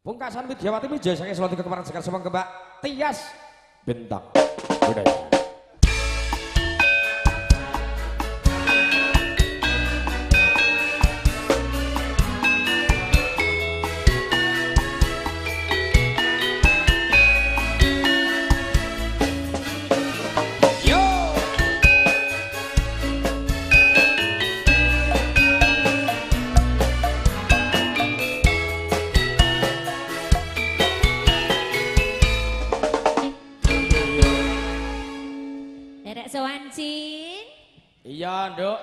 Pungkasan Widyawati Wijaya saking Solo tiga kemarin sekar semang kembak Tias Bintang Budaya. Iya, Nduk.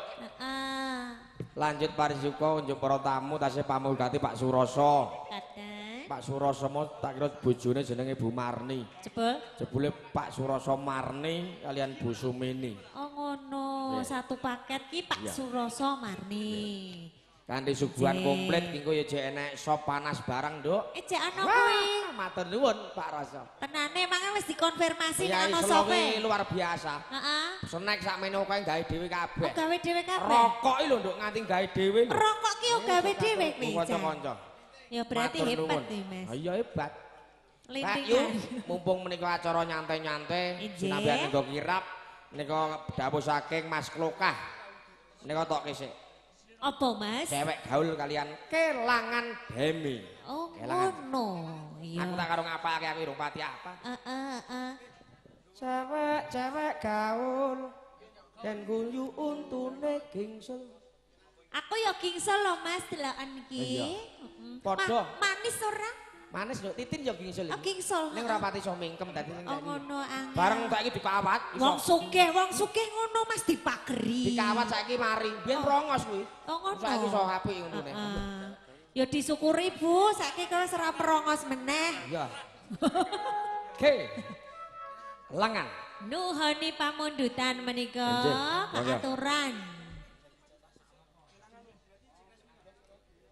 Lanjut parisuka unjuk para tamu tasih pamulgati Pak Suroso. Pak Suroso mau tak kira bojone jenenge Bu Marni. Jebule Pak Suroso Marni kalian Bu Sumini. Oh ngono, satu paket ki Pak Suroso Marni. Kanthi suguhan komplit engko ya jek enek sop panas barang, Nduk. Jek ana kuwi. Matur nuwun Pak Rasa. Tenane mangan wis dikonfirmasi nek ana sope. sope. Luar biasa. Heeh. Snack sakmene kowe gawe dhewe kabeh. Gawe dhewe kabeh. Rokok iki lho, Nduk, nganti gawe dhewe lho. Rokok ki yo gawe dhewe kuwi. Kanca-kanca. Ya berarti hebat iki, Mas. Ha iya hebat. Lintingan. Mumpung menika acara nyantai-nyantai, sinambihan nggo kirap, menika dawuh saking Mas Klokah. Menika tok kisik. Apa, Mas? Cewek gaul kalian kelangan Demi. Oh, ngono. Iya. Aku tak karo ngapake aku urung pati apa. Heeh. Cewek gaul dan guyu untune gingsel. Aku ya gingsel lho, Mas, deloken iki. Padha. Manis ora? Manis lho, Titin ya gingsel. Oh, gingsel. Ning ora pati iso mingkem dadi ning Oh, ngono angel. bareng saiki dikawat. Wong sugih ngono Mas dipageri. Dikawat saiki mari. Biyen rongos kuwi. Oh, ngono. Saiki iso apik ngono. Ya disyukuri, Bu, saiki kok ora perongos meneh. Iya. Oke. Lengan. Nuhoni pamundutan menika kaaturan.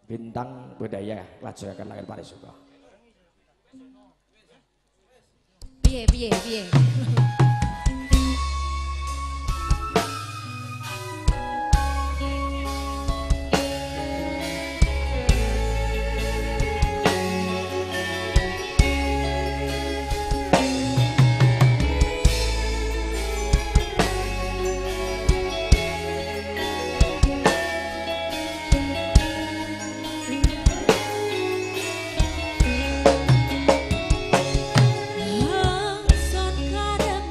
Bintang Budaya lajengaken lair parisuka. Piye. Son karep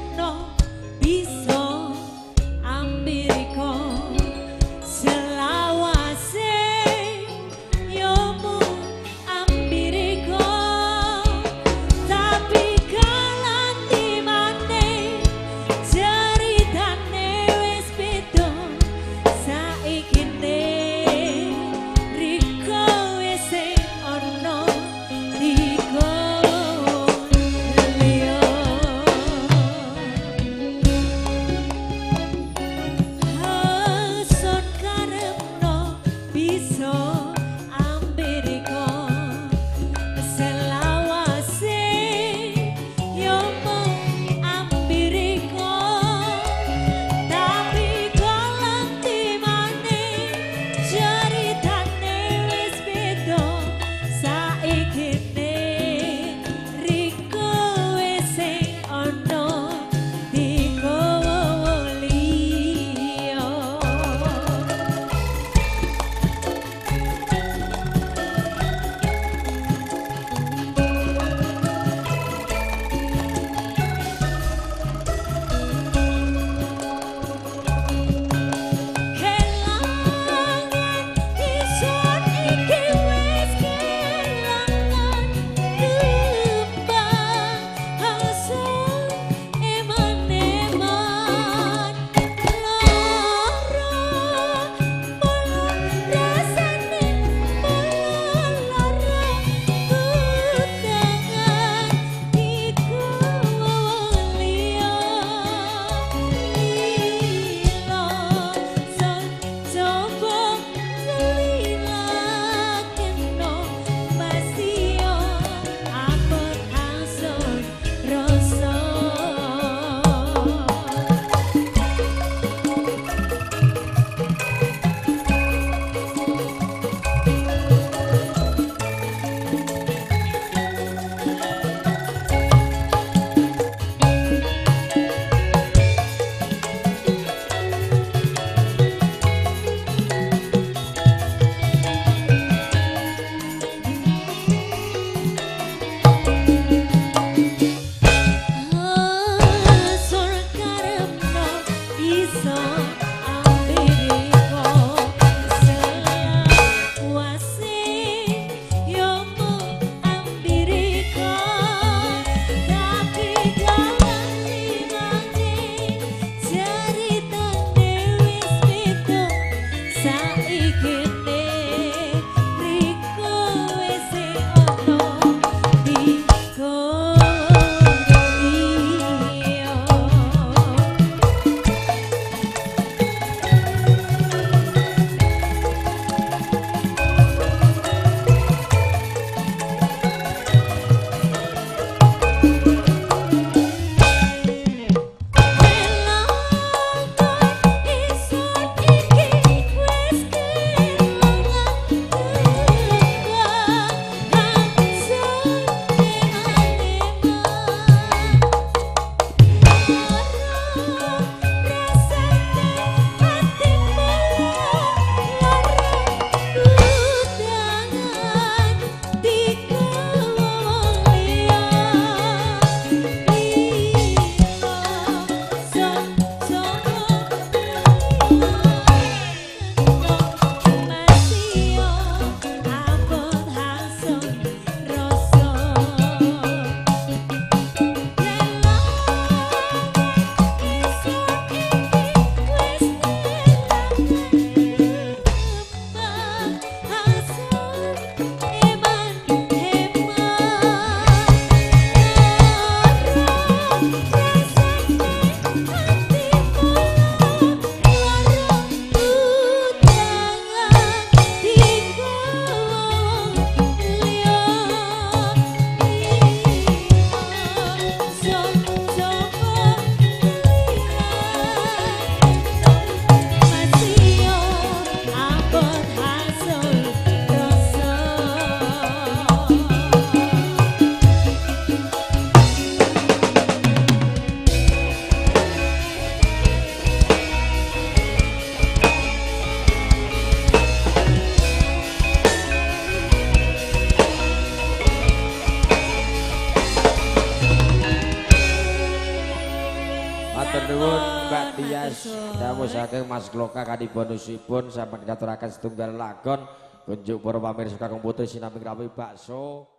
nuwun Mbak Tias dawuh saking Mas Kloka kadi bonusipun sampeyan ngaturaken setunggal lagon kunjuk para pamirsa kakung putri sinambi rawi bakso